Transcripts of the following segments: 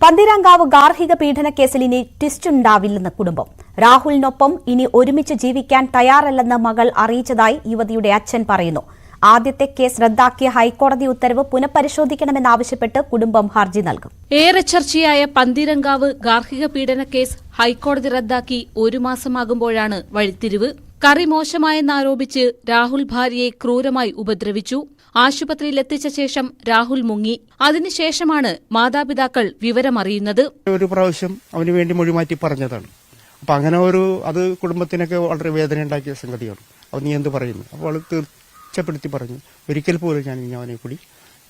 പന്തീരാങ്കാവ് ഗാർഹിക പീഡന കേസിൽ ഇനി ട്വിസ്റ്റുണ്ടാവില്ലെന്ന് കുടുംബം. രാഹുലിനൊപ്പം ഇനി ഒരുമിച്ച് ജീവിക്കാൻ തയ്യാറല്ലെന്ന് മകൾ അറിയിച്ചതായി യുവതിയുടെ അച്ഛൻ പറയുന്നു. ആദ്യത്തെ കേസ് റദ്ദാക്കിയ ഹൈക്കോടതി ഉത്തരവ് പുനഃപരിശോധിക്കണമെന്നാവശ്യപ്പെട്ട് കുടുംബം ഹർജി നൽകും. ഏറെ ചർച്ചയായ പന്തീരങ്കാവ് ഗാർഹിക പീഡന കേസ് ഹൈക്കോടതി റദ്ദാക്കി ഒരു മാസമാകുമ്പോഴാണ് വഴിത്തിരിവ്. കറി മോശമായെന്നാരോപിച്ച് രാഹുൽ ഭാര്യയെ ക്രൂരമായി ഉപദ്രവിച്ചു. ആശുപത്രിയിലെത്തിച്ച ശേഷം രാഹുൽ മുങ്ങി. അതിനുശേഷമാണ് മാതാപിതാക്കൾ വിവരമറിയുന്നത്. ഒരു പ്രാവശ്യം അവന് വേണ്ടി മൊഴിമാറ്റി പറഞ്ഞതാണ്. അപ്പൊ അങ്ങനെ അത് കുടുംബത്തിനൊക്കെ വളരെ വേദന ഉണ്ടാക്കിയ സംഗതിയാണ്. അവൻ നീ എന്ത് പറയുന്നു? അപ്പോൾ അവൾ തീർച്ചപ്പെടുത്തി പറഞ്ഞു, ഒരിക്കൽ പോലും ഞാൻ ഇനി അവനെ കൂടി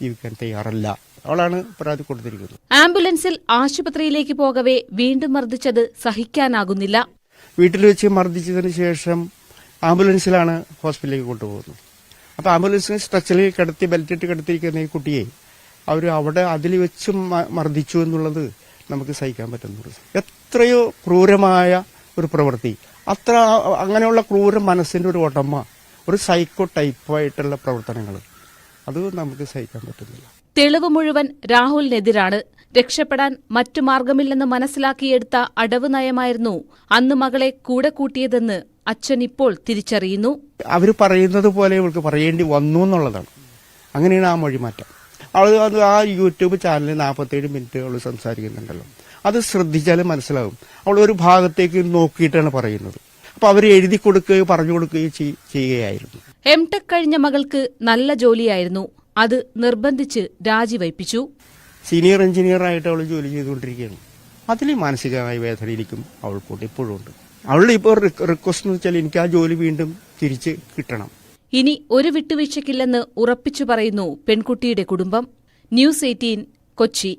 ജീവിക്കാൻ തയ്യാറല്ല. അവളാണ് പരാതി കൊടുത്തിരിക്കുന്നത്. ആംബുലൻസിൽ ആശുപത്രിയിലേക്ക് പോകവെ വീണ്ടും മർദ്ദിച്ചത് സഹിക്കാനാകുന്നില്ല. വീട്ടിൽ വെച്ച് മർദ്ദിച്ചതിന് ശേഷം ആംബുലൻസിലാണ് ഹോസ്പിറ്റലിലേക്ക് കൊണ്ടുപോകുന്നത്. അപ്പൊ ആംബുലൻസിന് സ്ട്രെച്ചറിൽ കിടത്തി ബെൽറ്റിട്ട് കിടത്തിയിരിക്കുന്ന ഈ കുട്ടിയെ അവർ അവിടെ അതിൽ വെച്ച് മർദ്ദിച്ചു എന്നുള്ളത് നമുക്ക് സഹിക്കാൻ പറ്റുന്നത്. എത്രയോ ക്രൂരമായ ഒരു പ്രവൃത്തി, അങ്ങനെയുള്ള ക്രൂര മനസ്സിന്റെ ഒരു ഉടമ, ഒരു സൈക്കോ ടൈപ്പായിട്ടുള്ള പ്രവർത്തനങ്ങൾ, അത് നമുക്ക് സഹിക്കാൻ പറ്റുന്നില്ല. തെളിവ് മുഴുവൻ രാഹുലിനെതിരാണ്. രക്ഷപ്പെടാൻ മറ്റു മാർഗമില്ലെന്ന് മനസ്സിലാക്കിയെടുത്ത അടവ് നയമായിരുന്നു അന്ന് മകളെ കൂടെ കൂട്ടിയതെന്ന് അച്ഛൻ ഇപ്പോൾ തിരിച്ചറിയുന്നു. അവർ പറയുന്നത് പോലെ ഇവൾക്ക് പറയേണ്ടി വന്നു എന്നുള്ളതാണ്. അങ്ങനെയാണ് ആ മൊഴിമാറ്റം. അവൾ ആ യൂട്യൂബ് ചാനലിൽ 47 മിനിറ്റ് അവൾ സംസാരിക്കുന്നുണ്ടല്ലോ, അത് ശ്രദ്ധിച്ചാൽ മനസ്സിലാകും. അവൾ ഒരു ഭാഗത്തേക്ക് നോക്കിയിട്ടാണ് പറയുന്നത്. അപ്പൊ അവർ എഴുതി കൊടുക്കുകയോ പറഞ്ഞു കൊടുക്കുകയോ ചെയ്യുകയായിരുന്നു. M.Tech കഴിഞ്ഞ മകൾക്ക് നല്ല ജോലിയായിരുന്നു. അത് നിർബന്ധിച്ച് രാജിവയ്പ്പിച്ചു. സീനിയർ എഞ്ചിനീയറായിട്ട് അവൾ ജോലി ചെയ്തുകൊണ്ടിരിക്കുകയാണ്. അതിൽ മാനസികമായ വേദന എനിക്കും അവൾക്കൂടെ ഇപ്പോഴും ഉണ്ട്. അവളുടെ ഇപ്പോൾ റിക്വസ്റ്റ് എന്ന് വെച്ചാൽ എനിക്ക് ആ ജോലി വീണ്ടും തിരിച്ച് കിട്ടണം. ഇനി ഒരു വിട്ടുവീഴ്ചയ്ക്കില്ലെന്ന് ഉറപ്പിച്ചു പറയുന്നു പെൺകുട്ടിയുടെ കുടുംബം. News 18 കൊച്ചി.